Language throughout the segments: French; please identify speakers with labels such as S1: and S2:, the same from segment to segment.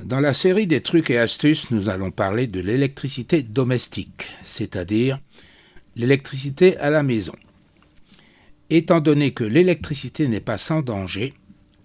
S1: Dans la série des trucs et astuces, nous allons parler de l'électricité domestique, c'est-à-dire l'électricité à la maison. Étant donné que l'électricité n'est pas sans danger,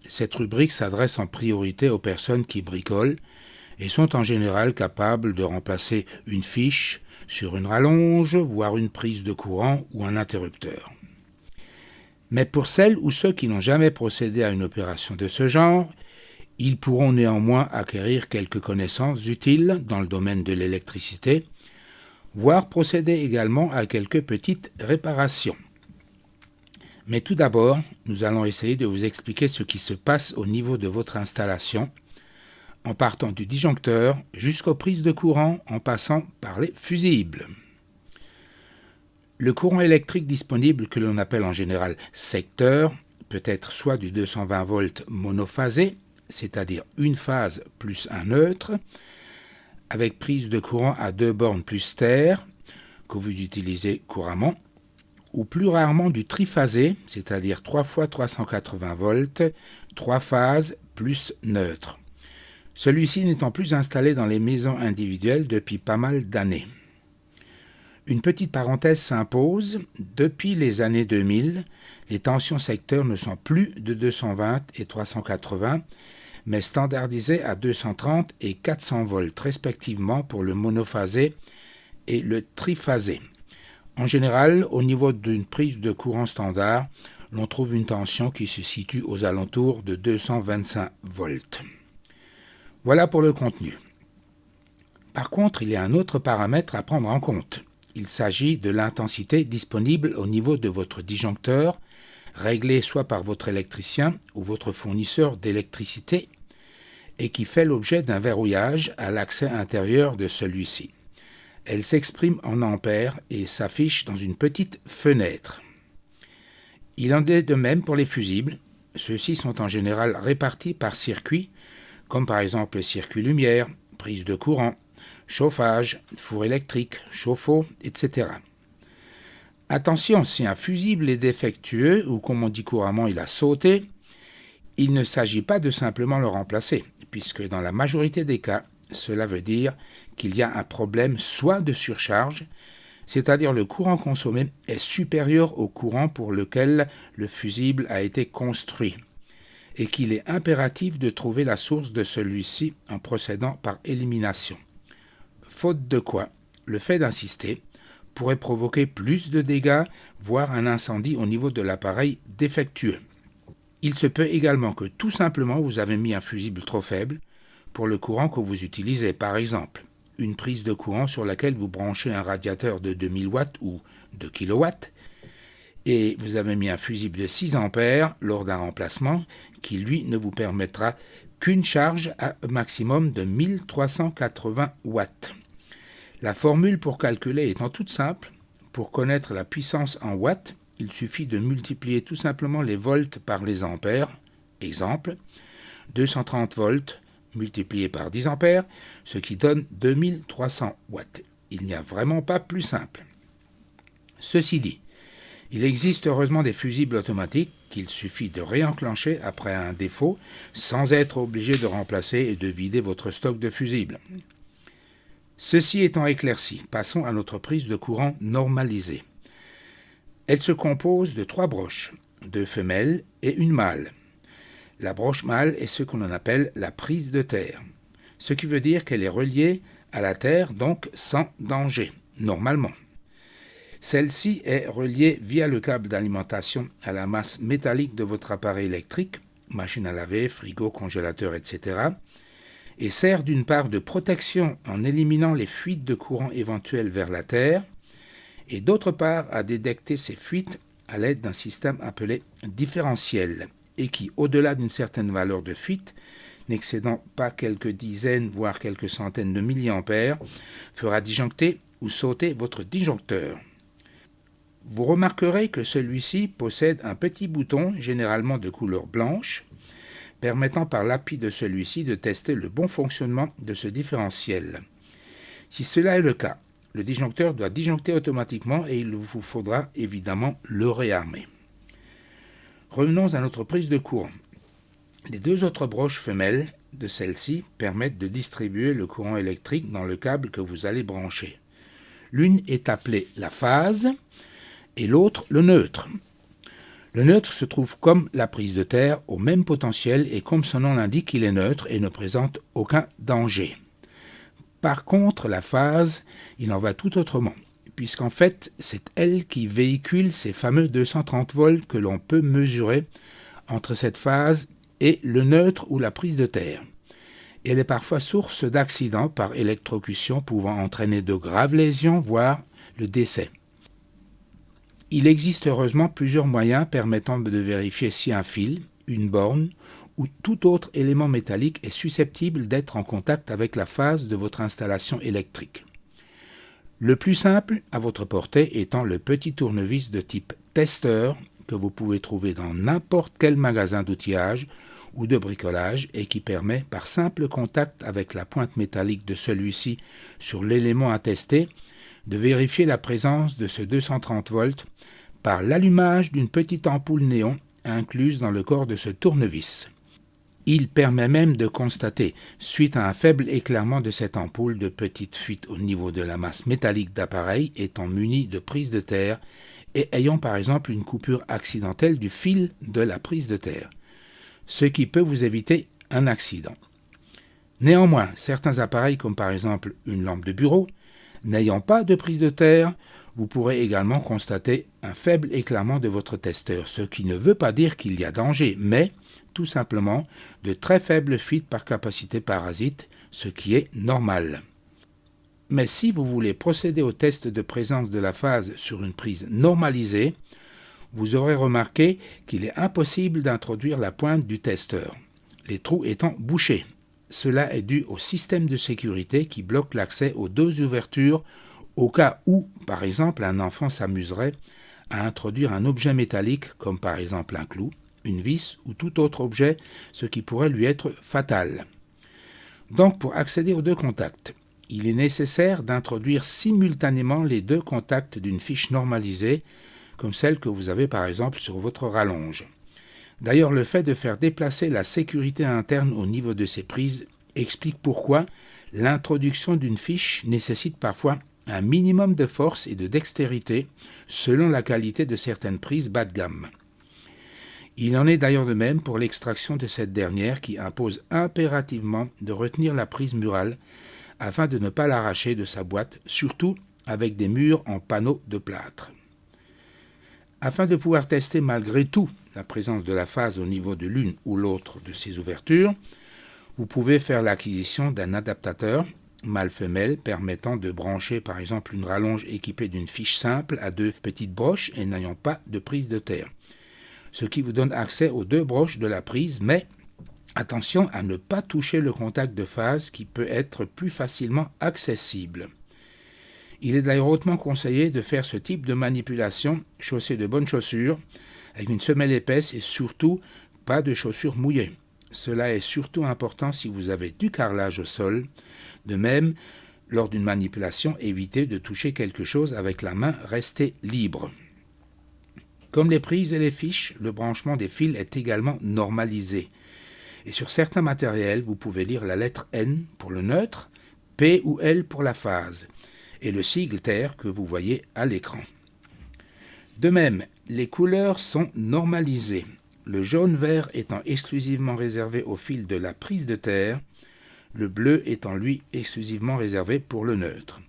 S1: cette rubrique s'adresse en priorité aux personnes qui bricolent et sont en général capables de remplacer une fiche sur une rallonge, voire une prise de courant ou un interrupteur. Mais pour celles ou ceux qui n'ont jamais procédé à une opération de ce genre, ils pourront néanmoins acquérir quelques connaissances utiles dans le domaine de l'électricité, voire procéder également à quelques petites réparations. Mais tout d'abord, nous allons essayer de vous expliquer ce qui se passe au niveau de votre installation, en partant du disjoncteur jusqu'aux prises de courant en passant par les fusibles. Le courant électrique disponible, que l'on appelle en général secteur, peut être soit du 220 volts monophasé, c'est-à-dire une phase plus un neutre, avec prise de courant à 2 bornes plus terre, que vous utilisez couramment, ou plus rarement du triphasé, c'est-à-dire 3 fois 380 volts, 3 phases plus neutre. Celui-ci n'étant plus installé dans les maisons individuelles depuis pas mal d'années. Une petite parenthèse s'impose. Depuis les années 2000, les tensions secteurs ne sont plus de 220 et 380, mais standardisées à 230 et 400 volts respectivement pour le monophasé et le triphasé. En général, au niveau d'une prise de courant standard, l'on trouve une tension qui se situe aux alentours de 225 volts. Voilà pour le contenu. Par contre, il y a un autre paramètre à prendre en compte. Il s'agit de l'intensité disponible au niveau de votre disjoncteur, réglée soit par votre électricien ou votre fournisseur d'électricité, et qui fait l'objet d'un verrouillage à l'accès intérieur de celui-ci. Elle s'exprime en ampères et s'affiche dans une petite fenêtre. Il en est de même pour les fusibles. Ceux-ci sont en général répartis par circuit, comme par exemple le circuit lumière, prise de courant, chauffage, four électrique, chauffe-eau, etc. Attention, si un fusible est défectueux, ou comme on dit couramment, il a sauté, il ne s'agit pas de simplement le remplacer, puisque dans la majorité des cas, cela veut dire qu'il y a un problème soit de surcharge, c'est-à-dire le courant consommé est supérieur au courant pour lequel le fusible a été construit, et qu'il est impératif de trouver la source de celui-ci en procédant par élimination. Faute de quoi, le fait d'insister pourrait provoquer plus de dégâts, voire un incendie au niveau de l'appareil défectueux. Il se peut également que tout simplement vous avez mis un fusible trop faible pour le courant que vous utilisez, par exemple une prise de courant sur laquelle vous branchez un radiateur de 2000 watts ou 2 kW, et vous avez mis un fusible de 6 ampères lors d'un remplacement qui, lui, ne vous permettra qu'une charge à un maximum de 1380 watts. La formule pour calculer étant toute simple, pour connaître la puissance en watts, il suffit de multiplier tout simplement les volts par les ampères. Exemple, 230 volts multiplié par 10 ampères, ce qui donne 2300 watts. Il n'y a vraiment pas plus simple. Ceci dit, il existe heureusement des fusibles automatiques qu'il suffit de réenclencher après un défaut sans être obligé de remplacer et de vider votre stock de fusibles. Ceci étant éclairci, passons à notre prise de courant normalisée. Elle se compose de 3 broches, 2 femelles et une mâle. La broche mâle est ce qu'on appelle la prise de terre, ce qui veut dire qu'elle est reliée à la terre, donc sans danger, normalement. Celle-ci est reliée via le câble d'alimentation à la masse métallique de votre appareil électrique, machine à laver, frigo, congélateur, etc., et sert d'une part de protection en éliminant les fuites de courant éventuelles vers la terre, et d'autre part à détecter ces fuites à l'aide d'un système appelé différentiel, et qui, au-delà d'une certaine valeur de fuite, n'excédant pas quelques dizaines, voire quelques centaines de milliampères, fera disjoncter ou sauter votre disjoncteur. Vous remarquerez que celui-ci possède un petit bouton, généralement de couleur blanche, permettant par l'appui de celui-ci de tester le bon fonctionnement de ce différentiel. Si cela est le cas, le disjoncteur doit disjoncter automatiquement et il vous faudra évidemment le réarmer. Revenons à notre prise de courant. Les 2 autres broches femelles de celles-ci permettent de distribuer le courant électrique dans le câble que vous allez brancher. L'une est appelée la phase et l'autre le neutre. Le neutre se trouve comme la prise de terre au même potentiel et comme son nom l'indique, il est neutre et ne présente aucun danger. Par contre, la phase, il en va tout autrement, puisqu'en fait, c'est elle qui véhicule ces fameux 230 volts que l'on peut mesurer entre cette phase et le neutre ou la prise de terre. Elle est parfois source d'accidents par électrocution pouvant entraîner de graves lésions, voire le décès. Il existe heureusement plusieurs moyens permettant de vérifier si un fil, une borne ou tout autre élément métallique est susceptible d'être en contact avec la phase de votre installation électrique. Le plus simple à votre portée étant le petit tournevis de type testeur que vous pouvez trouver dans n'importe quel magasin d'outillage ou de bricolage et qui permet, par simple contact avec la pointe métallique de celui-ci sur l'élément à tester, de vérifier la présence de ce 230 volts par l'allumage d'une petite ampoule néon incluse dans le corps de ce tournevis. Il permet même de constater, suite à un faible éclairement de cette ampoule, de petites fuites au niveau de la masse métallique d'appareil étant muni de prise de terre et ayant par exemple une coupure accidentelle du fil de la prise de terre, ce qui peut vous éviter un accident. Néanmoins, certains appareils comme par exemple une lampe de bureau, n'ayant pas de prise de terre, vous pourrez également constater un faible éclairement de votre testeur, ce qui ne veut pas dire qu'il y a danger, mais tout simplement de très faibles fuites par capacité parasite, ce qui est normal. Mais si vous voulez procéder au test de présence de la phase sur une prise normalisée, vous aurez remarqué qu'il est impossible d'introduire la pointe du testeur, les trous étant bouchés. Cela est dû au système de sécurité qui bloque l'accès aux deux ouvertures au cas où, par exemple, un enfant s'amuserait à introduire un objet métallique comme par exemple un clou, une vis ou tout autre objet, ce qui pourrait lui être fatal. Donc pour accéder aux deux contacts, il est nécessaire d'introduire simultanément les deux contacts d'une fiche normalisée, comme celle que vous avez par exemple sur votre rallonge. D'ailleurs, le fait de faire déplacer la sécurité interne au niveau de ces prises explique pourquoi l'introduction d'une fiche nécessite parfois un minimum de force et de dextérité selon la qualité de certaines prises bas de gamme. Il en est d'ailleurs de même pour l'extraction de cette dernière qui impose impérativement de retenir la prise murale afin de ne pas l'arracher de sa boîte, surtout avec des murs en panneaux de plâtre. Afin de pouvoir tester malgré tout la présence de la phase au niveau de l'une ou l'autre de ces ouvertures, vous pouvez faire l'acquisition d'un adaptateur mâle-femelle permettant de brancher par exemple une rallonge équipée d'une fiche simple à deux petites broches et n'ayant pas de prise de terre, ce qui vous donne accès aux deux broches de la prise, mais attention à ne pas toucher le contact de phase qui peut être plus facilement accessible. Il est d'ailleurs hautement conseillé de faire ce type de manipulation chaussé de bonnes chaussures, avec une semelle épaisse et surtout pas de chaussures mouillées. Cela est surtout important si vous avez du carrelage au sol. De même, lors d'une manipulation, évitez de toucher quelque chose avec la main restée libre. Comme les prises et les fiches, le branchement des fils est également normalisé. Et sur certains matériels, vous pouvez lire la lettre N pour le neutre, P ou L pour la phase, et le sigle terre que vous voyez à l'écran. De même, les couleurs sont normalisées, le jaune-vert étant exclusivement réservé au fil de la prise de terre, le bleu étant lui exclusivement réservé pour le neutre.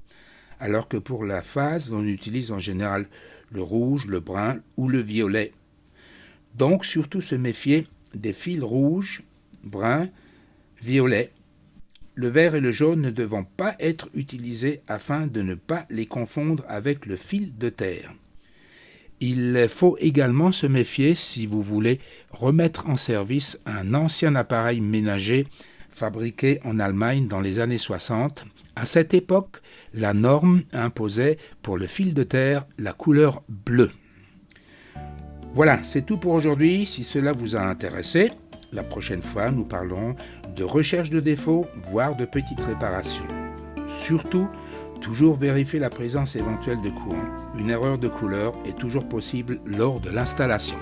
S1: Alors que pour la phase, on utilise en général le rouge, le brun ou le violet. Donc surtout se méfier des fils rouges, bruns, violets. Le vert et le jaune ne devant pas être utilisés afin de ne pas les confondre avec le fil de terre. Il faut également se méfier si vous voulez remettre en service un ancien appareil ménager fabriqué en Allemagne dans les années 60. À cette époque, la norme imposait pour le fil de terre la couleur bleue. Voilà, c'est tout pour aujourd'hui. Si cela vous a intéressé, la prochaine fois, nous parlerons de recherche de défauts, voire de petites réparations. Surtout, toujours vérifier la présence éventuelle de courant. Une erreur de couleur est toujours possible lors de l'installation.